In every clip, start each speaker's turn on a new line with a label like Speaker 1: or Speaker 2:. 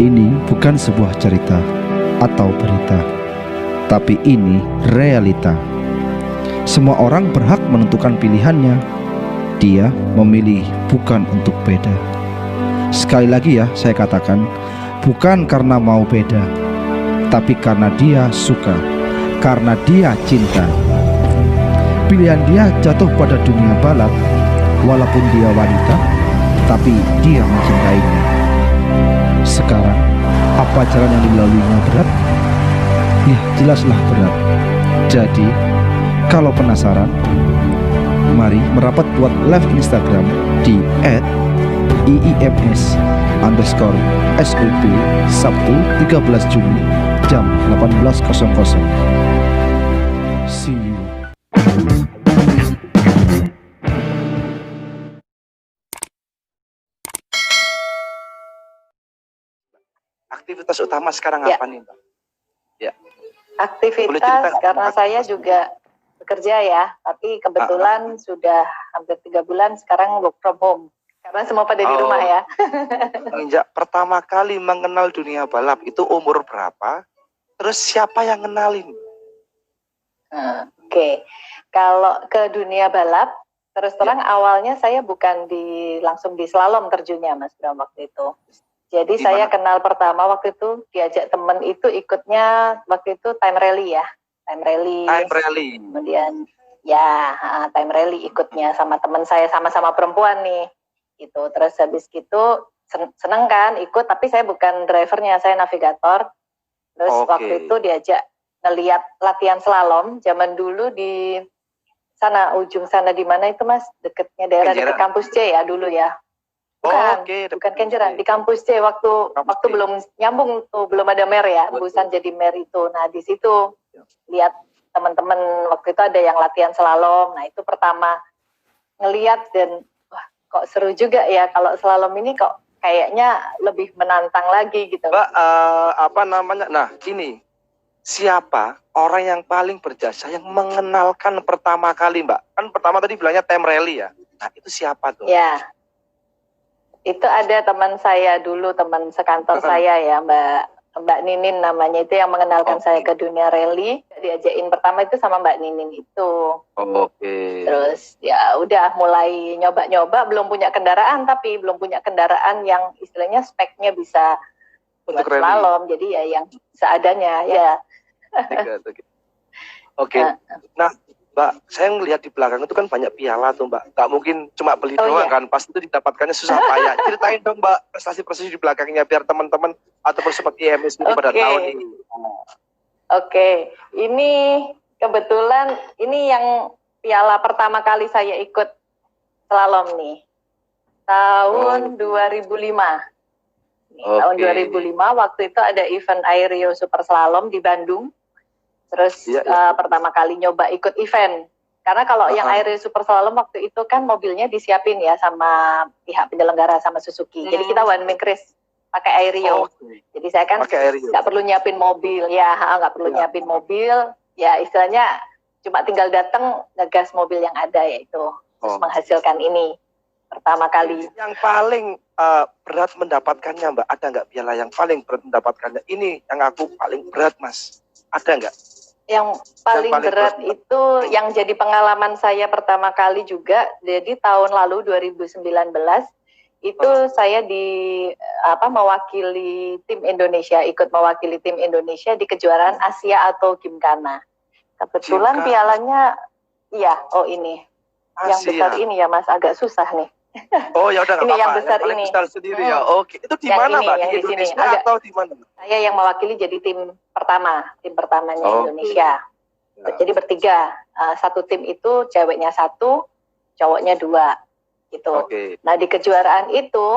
Speaker 1: Ini bukan sebuah cerita atau berita, tapi ini realita. Semua orang berhak menentukan pilihannya. Dia memilih bukan untuk beda. Sekali lagi ya, saya katakan, bukan karena mau beda, tapi karena dia suka, karena dia cinta. Pilihan dia jatuh pada dunia balap. Walaupun dia wanita, tapi dia mencintainya. Sekarang, apa jalan yang dilaluinya berat? Ya, jelaslah berat. Jadi, kalau penasaran, mari merapat buat live Instagram di @iims_sub Sabtu 13 Juni jam 18.00. See you.
Speaker 2: Aktivitas utama sekarang
Speaker 3: Ya.
Speaker 2: apa nih, Mbak? Ya.
Speaker 3: Aktivitas karena saya juga bekerja ya, tapi kebetulan sudah hampir 3 bulan sekarang work from home karena semua pada di rumah ya.
Speaker 2: Menginjak pertama kali mengenal dunia balap itu umur berapa? Terus siapa yang kenalin?
Speaker 3: Oke. Kalau ke dunia balap, terus terang awalnya saya bukan langsung di slalom terjunnya Mas Bram waktu itu. Jadi
Speaker 2: Gimana?
Speaker 3: saya kenal pertama waktu itu diajak temen itu ikutnya waktu itu time rally ya. Time rally. Kemudian ya time rally ikutnya sama teman saya, sama-sama perempuan nih. Gitu. Terus habis gitu seneng kan ikut, tapi saya bukan drivernya, saya navigator. Terus waktu itu diajak ngelihat latihan slalom zaman dulu di sana, ujung sana di mana itu Mas, deketnya daerah dekat kampus C ya dulu ya. Bukan Kenjeran, di kampus C waktu belum nyambung tuh, belum ada mer ya, Busan jadi mer itu. Nah di situ lihat teman-teman waktu itu ada yang latihan slalom. Nah itu pertama ngelihat dan wah kok seru juga ya kalau slalom ini kok kayaknya lebih menantang lagi gitu.
Speaker 2: Mbak, apa namanya? Nah ini siapa orang yang paling berjasa yang mengenalkan pertama kali, Mbak? Kan pertama tadi bilangnya time rally ya. Nah itu siapa tuh?
Speaker 3: Ya. Itu ada teman saya dulu, teman sekantor saya ya, Mbak Ninin namanya, itu yang mengenalkan saya ke dunia rally. Diajakin pertama itu sama Mbak Ninin itu. Terus ya udah mulai nyoba-nyoba, belum punya kendaraan, tapi belum punya kendaraan yang istilahnya speknya bisa buat slalom. Jadi ya yang seadanya ya.
Speaker 2: Nah Mbak, saya ngelihat di belakang itu kan banyak piala tuh Mbak. Gak mungkin cuma beli doang kan, pasti itu didapatkannya susah payah. Ceritain dong Mbak, prestasi-prestasi di belakangnya biar teman-teman ataupun sobat IMS ini pada tahu nih.
Speaker 3: Ini kebetulan ini yang piala pertama kali saya ikut slalom nih. Tahun 2005. Tahun 2005 waktu itu ada event Aero Super Slalom di Bandung. Terus pertama kali nyoba ikut event. Karena kalau yang Aero Super Slalom waktu itu kan mobilnya disiapin ya sama pihak penyelenggara, sama Suzuki. Jadi kita one man race pakai Aero. Jadi saya kan nggak perlu nyiapin mobil. Ya, nggak perlu nyiapin mobil. Ya istilahnya cuma tinggal datang ngegas mobil yang ada yaitu. Terus menghasilkan ini pertama kali.
Speaker 2: Yang paling berat mendapatkannya Mbak, ada nggak piala yang paling berat mendapatkannya? Ini yang aku paling berat Mas. Ada nggak?
Speaker 3: Yang paling berat itu yang jadi pengalaman saya pertama kali juga, jadi tahun lalu 2019 itu saya mewakili tim Indonesia, ikut mewakili tim Indonesia di kejuaraan Asia atau Gymkhana. Kebetulan pialanya ini yang besar ini ya Mas, agak susah nih.
Speaker 2: Ya udah,
Speaker 3: ini yang besar ini.
Speaker 2: Besar sendiri ya. Itu di mana Mbak? Di Indonesia atau di mana?
Speaker 3: Saya yang mewakili jadi tim pertamanya Indonesia. Jadi bertiga, satu tim itu ceweknya 1, cowoknya 2 gitu. Nah di kejuaraan itu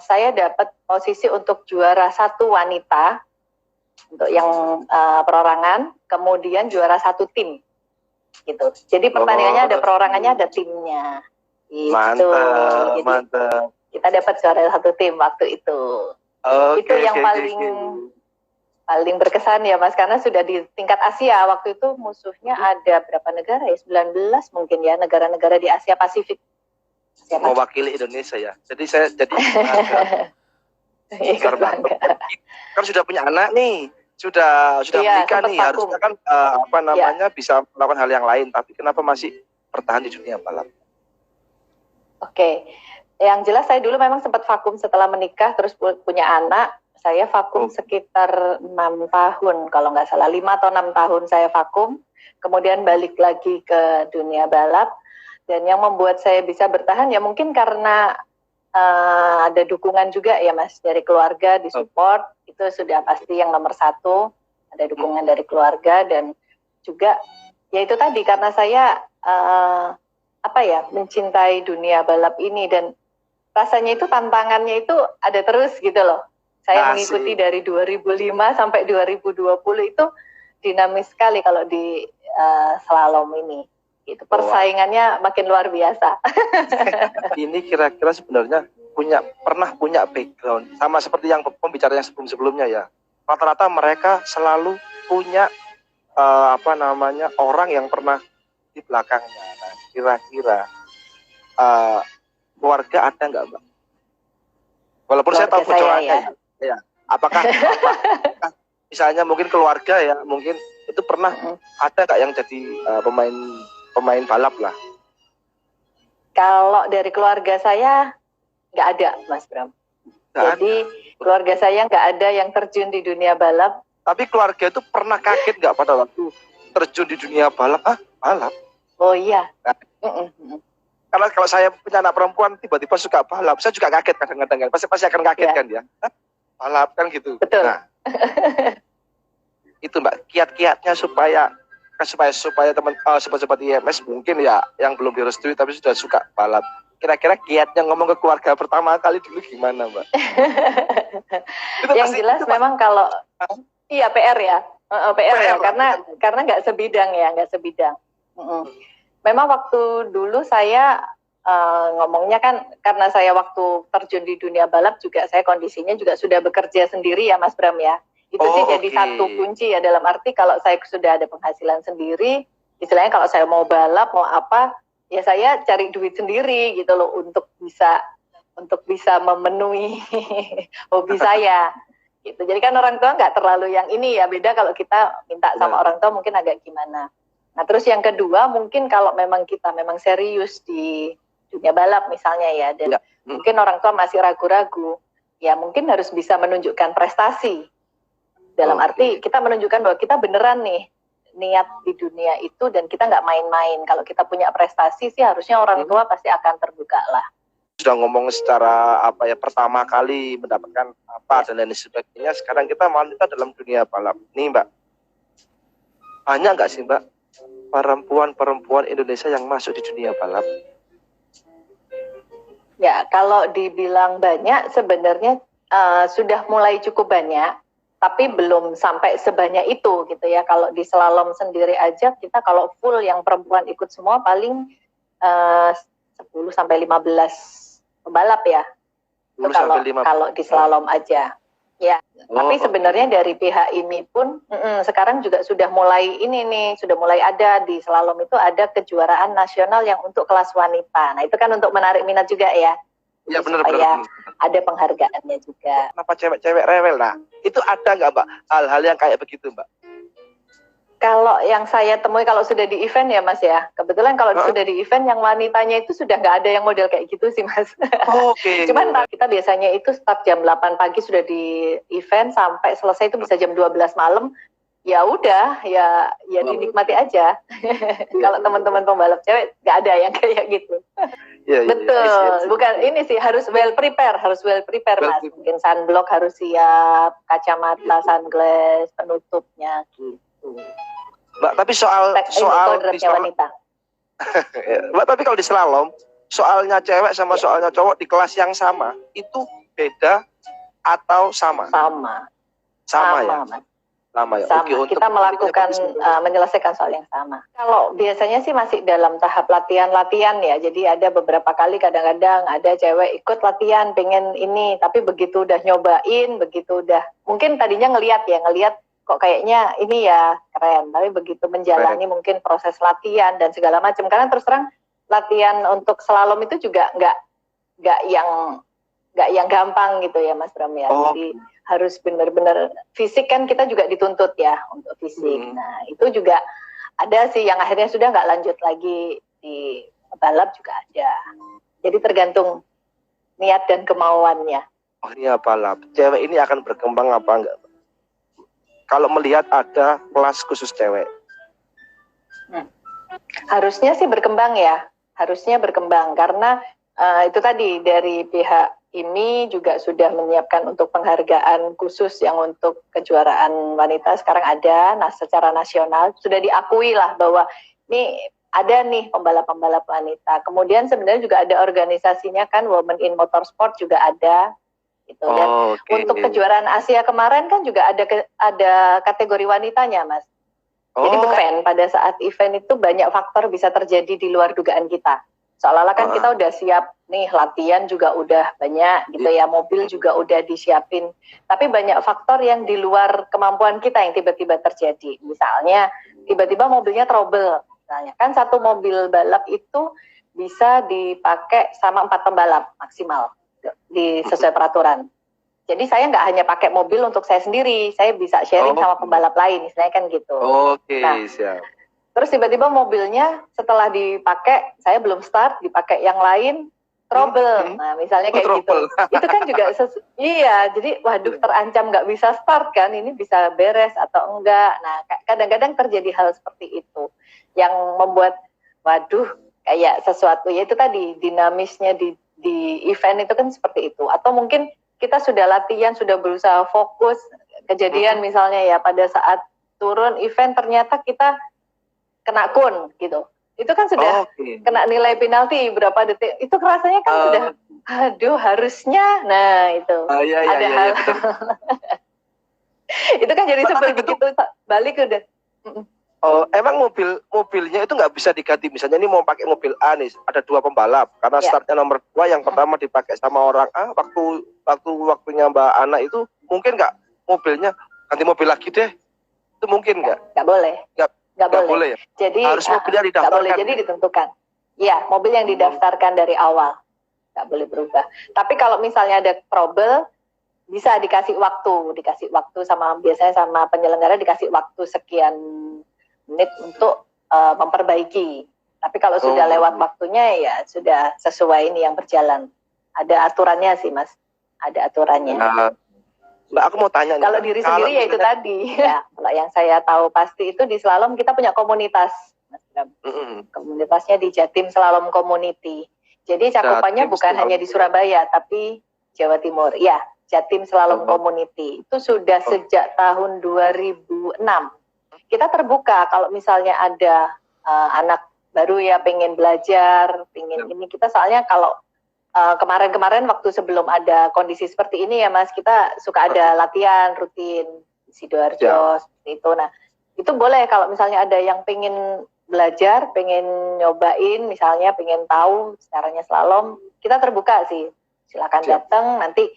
Speaker 3: saya dapat posisi untuk juara 1 wanita untuk yang perorangan, kemudian juara 1 tim gitu. Jadi pertandingannya ada perorangannya, ada timnya. Gitu.
Speaker 2: Mantap.
Speaker 3: Kita dapat juara 1 tim waktu itu. Itu yang paling berkesan ya Mas, karena sudah di tingkat Asia. Waktu itu musuhnya ada berapa negara ya? 19 mungkin ya, negara-negara di Asia Pasifik.
Speaker 2: Mewakili Indonesia ya. Jadi saya
Speaker 3: Ikut bangga.
Speaker 2: Kan sudah punya anak nih, sudah menikah nih, harusnya kan bisa melakukan hal yang lain, tapi kenapa masih bertahan di dunia balap?
Speaker 3: Oke. Yang jelas saya dulu memang sempat vakum setelah menikah, terus punya anak. Saya vakum sekitar 6 tahun, kalau nggak salah 5 atau 6 tahun saya vakum. Kemudian balik lagi ke dunia balap. Dan yang membuat saya bisa bertahan ya mungkin karena ada dukungan juga ya Mas, dari keluarga, disupport. Itu sudah pasti yang nomor satu. Ada dukungan dari keluarga dan juga ya itu tadi karena saya mencintai dunia balap ini dan rasanya itu tantangannya itu ada terus gitu loh. Saya mengikuti dari 2005 sampai 2020 itu dinamis sekali kalau di slalom ini. Itu persaingannya makin luar biasa.
Speaker 2: Ini kira-kira sebenarnya pernah punya background sama seperti yang pembicara yang sebelum-sebelumnya ya. Rata-rata mereka selalu punya orang yang pernah di belakangnya. Nah, kira-kira keluarga ada nggak Mbak? Walaupun keluarga saya tahu bocorannya ya. Apakah misalnya mungkin keluarga ya, mungkin itu pernah ada nggak yang jadi pemain balap lah?
Speaker 3: Kalau dari keluarga saya nggak ada, Mas Bram. Jadi keluarga saya nggak ada yang terjun di dunia balap.
Speaker 2: Tapi keluarga itu pernah kaget nggak pada waktu terjun di dunia balap? Balap?
Speaker 3: Oh iya.
Speaker 2: Karena kalau saya punya anak perempuan tiba-tiba suka balap, saya juga kaget kadang-kadang kan. Pasti akan kaget kan ya. Balap kan gitu.
Speaker 3: Betul.
Speaker 2: Nah, itu Mbak, kiat-kiatnya supaya teman sobat-sobat IMS mungkin ya yang belum direstui tapi sudah suka balap. Kira-kira kiatnya ngomong ke keluarga pertama kali dulu gimana Mbak?
Speaker 3: Yang jelas memang kalau iya PR ya. PR ya, karena nggak sebidang. Memang waktu dulu saya ngomongnya kan karena saya waktu terjun di dunia balap juga saya kondisinya juga sudah bekerja sendiri ya Mas Bram ya. Itu sih jadi satu kunci ya, dalam arti kalau saya sudah ada penghasilan sendiri, istilahnya kalau saya mau balap mau apa ya saya cari duit sendiri gitu loh untuk bisa memenuhi hobi saya. Gitu. Jadi kan orang tua nggak terlalu yang ini ya, beda kalau kita minta sama orang tua mungkin agak gimana. Nah terus yang kedua mungkin kalau memang kita memang serius di dunia balap misalnya ya, dan mungkin orang tua masih ragu-ragu, ya mungkin harus bisa menunjukkan prestasi. Dalam arti kita menunjukkan bahwa kita beneran nih niat di dunia itu dan kita nggak main-main. Kalau kita punya prestasi sih harusnya orang tua pasti akan terbuka lah.
Speaker 2: Sudah ngomong secara pertama kali mendapatkan dan lain sebagainya. Sekarang kita wanita dalam dunia balap. Nih Mbak, banyak nggak sih Mbak perempuan Indonesia yang masuk di dunia balap?
Speaker 3: Ya kalau dibilang banyak sebenarnya sudah mulai cukup banyak, tapi belum sampai sebanyak itu gitu ya. Kalau di slalom sendiri aja kita kalau full yang perempuan ikut semua paling 10 sampai 15 pembalap ya. Kalau di slalom aja. Ya, tapi sebenarnya dari pihak ini pun sekarang juga sudah mulai sudah mulai ada di slalom itu ada kejuaraan nasional yang untuk kelas wanita. Nah, itu kan untuk menarik minat juga ya.
Speaker 2: Ya benar.
Speaker 3: Ada penghargaannya juga.
Speaker 2: Kenapa cewek-cewek rewel? Nah, itu ada nggak Mbak hal-hal yang kayak begitu Mbak?
Speaker 3: Kalau yang saya temui kalau sudah di event ya Mas ya, kebetulan kalau sudah di event yang wanitanya itu sudah nggak ada yang model kayak gitu sih Mas. Cuman kita biasanya itu start jam 8 pagi sudah di event sampai selesai itu bisa jam 12 malam. Ya udah, ya dinikmati aja. Kalau teman-teman pembalap cewek nggak ada yang kayak gitu. Betul, bukan ini sih harus well prepare Mas. Mungkin sunblock harus siap, kacamata, sunglass, penutupnya gitu.
Speaker 2: Mbak, tapi soal
Speaker 3: wanita.
Speaker 2: Mbak, tapi kalau di slalom soalnya cewek sama soalnya cowok di kelas yang sama itu beda atau sama? Sama ya.
Speaker 3: Mas.
Speaker 2: Sama ya.
Speaker 3: Sama. Kita melakukan menyelesaikan soal yang sama. Kalau biasanya sih masih dalam tahap latihan ya. Jadi ada beberapa kali kadang-kadang ada cewek ikut latihan pengen ini, tapi begitu udah nyobain, mungkin tadinya ngelihat kok kayaknya ini ya keren, tapi begitu menjalani mungkin proses latihan dan segala macam, karena terus terang latihan untuk slalom itu juga nggak nggak yang gampang gitu ya Mas Bram ya. Jadi harus benar-benar fisik kan kita juga dituntut ya untuk fisik. Nah itu juga ada sih yang akhirnya sudah nggak lanjut lagi di balap juga ada. Jadi tergantung niat dan kemauannya.
Speaker 2: Oh iya, balap. Cewek ini akan berkembang apa enggak? Kalau melihat ada kelas khusus cewek.
Speaker 3: Harusnya sih berkembang ya. Harusnya berkembang karena itu tadi dari pihak ini juga sudah menyiapkan untuk penghargaan khusus yang untuk kejuaraan wanita sekarang ada. Nah, secara nasional sudah diakui lah bahwa ini ada nih pembalap-pembalap wanita. Kemudian sebenarnya juga ada organisasinya kan, Women in Motorsport juga ada. Gitu. Dan untuk kejuaraan Asia kemarin kan juga ada kategori wanitanya, Mas. Jadi bukan pada saat event itu banyak faktor bisa terjadi di luar dugaan kita. Seolah-olah kan kita udah siap nih, latihan juga udah banyak gitu ya, mobil juga udah disiapin. Tapi banyak faktor yang di luar kemampuan kita yang tiba-tiba terjadi. Misalnya tiba-tiba mobilnya trouble. Misalnya kan satu mobil balap itu bisa dipakai sama 4 pembalap maksimal sesuai peraturan. Jadi saya nggak hanya pakai mobil untuk saya sendiri, saya bisa sharing sama pembalap lain, misalnya kan gitu. Nah,
Speaker 2: siap.
Speaker 3: Terus tiba-tiba mobilnya setelah dipakai, saya belum start, dipakai yang lain, trouble. Nah, misalnya kayak gitu. Itu kan juga, iya, jadi waduh terancam nggak bisa start kan, ini bisa beres atau enggak. Nah, kadang-kadang terjadi hal seperti itu. Yang membuat, waduh, kayak sesuatu, ya itu tadi, dinamisnya di event itu kan seperti itu. Atau mungkin kita sudah latihan, sudah berusaha fokus, kejadian misalnya ya, pada saat turun event ternyata kita kena kun gitu, itu kan sudah kena nilai penalti berapa detik, itu rasanya kan sudah aduh harusnya, nah itu ada hal itu kan jadi sebel begitu balik udah.
Speaker 2: Emang mobilnya itu nggak bisa diganti, misalnya ini mau pakai mobil A nih, ada 2 pembalap karena startnya nomor 2, yang pertama dipakai sama orang A, waktunya Mbak Ana itu mungkin nggak mobilnya ganti mobil lagi deh, itu mungkin nggak
Speaker 3: boleh. Nggak boleh.
Speaker 2: Ya?
Speaker 3: Jadi
Speaker 2: harus mobilnya didaftarkan.
Speaker 3: Nggak boleh, jadi ditentukan. Iya, mobil yang didaftarkan dari awal. Nggak boleh berubah. Tapi kalau misalnya ada trouble, bisa dikasih waktu sama, biasanya sama penyelenggara dikasih waktu sekian menit untuk memperbaiki. Tapi kalau sudah lewat waktunya, ya sudah sesuai ini yang berjalan. Ada aturannya sih, Mas. Ada aturannya.
Speaker 2: Mbak, aku mau tanya
Speaker 3: kalau diri sendiri ya itu tadi ya, kalau yang saya tahu pasti itu di slalom kita punya komunitas, Mas Bram. Komunitasnya di Jatim Slalom Community. Jadi cakupannya bukan hanya di Surabaya tapi Jawa Timur. Ya, Jatim Slalom Community itu sudah sejak tahun 2006. Kita terbuka kalau misalnya ada anak baru ya pengen belajar, pengen ini, kita soalnya kalau kemarin-kemarin waktu sebelum ada kondisi seperti ini ya Mas, kita suka ada latihan rutin di Sidoarjo seperti itu. Nah, itu boleh kalau misalnya ada yang pengen belajar, pengen nyobain, misalnya pengen tahu caranya slalom, kita terbuka sih. Silakan datang, nanti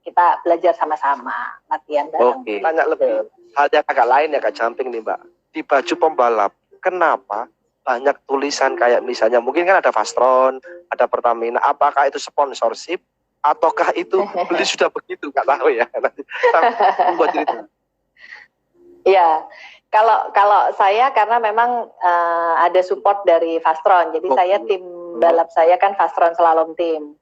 Speaker 3: kita belajar sama-sama, latihan bareng.
Speaker 2: Tanya lebih hal yang agak lain ya Kak Jamping nih Mbak. Di baju pembalap, kenapa banyak tulisan kayak misalnya mungkin kan ada Fastron, ada Pertamina, apakah itu sponsorship ataukah itu beli sudah begitu, nggak tahu ya. Nanti buat cerita.
Speaker 3: Iya, kalau saya karena memang ada support dari Fastron, jadi saya tim balap saya kan Fastron Slalom Team,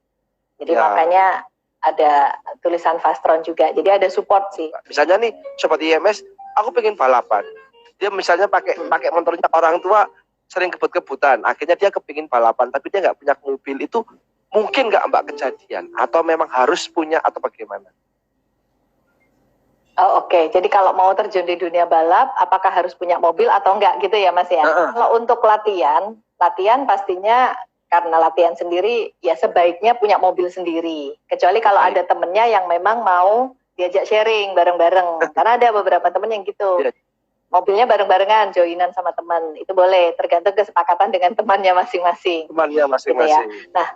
Speaker 3: jadi makanya ada tulisan Fastron juga, jadi ada support sih.
Speaker 2: Misalnya nih sobat IMS, aku pengen balapan, dia misalnya pakai motornya orang tua, sering kebut-kebutan, akhirnya dia kepingin balapan, tapi dia nggak punya mobil, itu mungkin nggak Mbak kejadian? Atau memang harus punya atau bagaimana?
Speaker 3: Oke. Jadi kalau mau terjun di dunia balap, apakah harus punya mobil atau enggak gitu ya Mas ya? Kalau untuk latihan pastinya karena latihan sendiri, ya sebaiknya punya mobil sendiri. Kecuali kalau ada temennya yang memang mau diajak sharing bareng-bareng. Karena ada beberapa temen yang gitu. Mobilnya bareng-barengan, joinan sama teman, itu boleh, tergantung kesepakatan dengan temannya masing-masing.
Speaker 2: Temannya masing-masing.
Speaker 3: Gitu ya. Nah,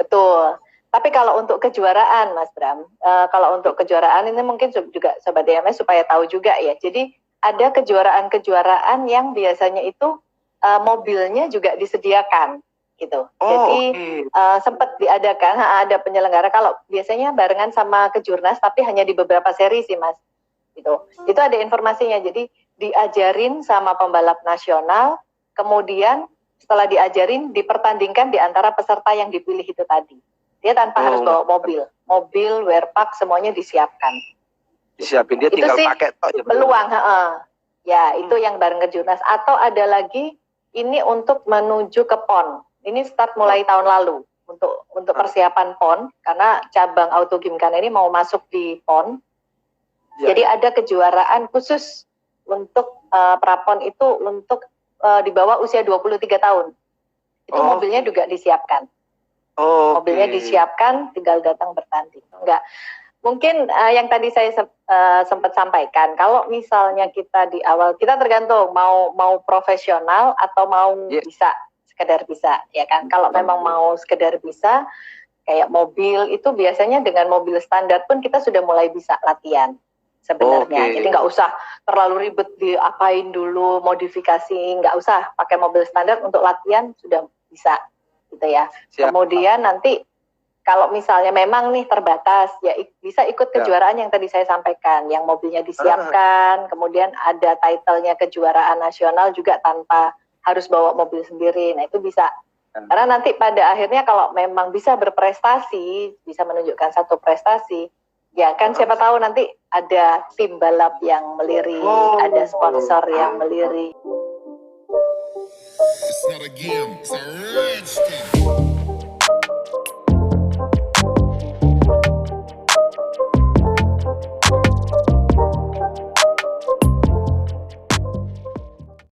Speaker 3: betul. Tapi kalau untuk kejuaraan, Mas Bram, kalau untuk kejuaraan ini mungkin juga Sobat DMS supaya tahu juga ya. Jadi ada kejuaraan-kejuaraan yang biasanya itu mobilnya juga disediakan. gitu.
Speaker 2: Oh,
Speaker 3: Jadi
Speaker 2: oke.
Speaker 3: sempat diadakan, ada penyelenggara kalau biasanya barengan sama Kejurnas, tapi hanya di beberapa seri sih Mas. Gitu. Itu ada informasinya. Jadi diajarin sama pembalap nasional, kemudian setelah diajarin dipertandingkan di antara peserta yang dipilih itu tadi. Dia tanpa harus bawa mobil, wear pack semuanya disiapkan.
Speaker 2: Disiapin, dia
Speaker 3: Itu
Speaker 2: tinggal
Speaker 3: sih
Speaker 2: pakai toh ya.
Speaker 3: peluang, ya itu yang bareng Kejurnas. Atau ada lagi ini untuk menuju ke PON. Ini start mulai tahun lalu untuk persiapan PON karena cabang Auto Gymkhana ini mau masuk di PON. Ya. Jadi ada kejuaraan khusus untuk prapon itu untuk di bawah usia 23 tahun. Itu mobilnya juga disiapkan. Mobilnya disiapkan, tinggal datang bertanding. Enggak. Mungkin yang tadi saya sempat sampaikan, kalau misalnya kita di awal, kita tergantung mau profesional atau mau bisa, sekedar bisa, ya kan? Kalau memang mau sekedar bisa, kayak mobil itu biasanya dengan mobil standar pun kita sudah mulai bisa latihan sebenarnya. Jadi nggak usah terlalu ribet diapain dulu, modifikasi, nggak usah pakai mobil standar untuk latihan sudah bisa, gitu ya. Siap. Kemudian nanti kalau misalnya memang nih terbatas, ya bisa ikut kejuaraan yang tadi saya sampaikan, yang mobilnya disiapkan, kemudian ada title-nya kejuaraan nasional juga tanpa harus bawa mobil sendiri. Nah itu bisa. Karena nanti pada akhirnya kalau memang bisa berprestasi, bisa menunjukkan satu prestasi, ya kan siapa tahu nanti ada tim balap yang melirik, ada sponsor yang melirik.
Speaker 4: It's not a game, it's a rich thing.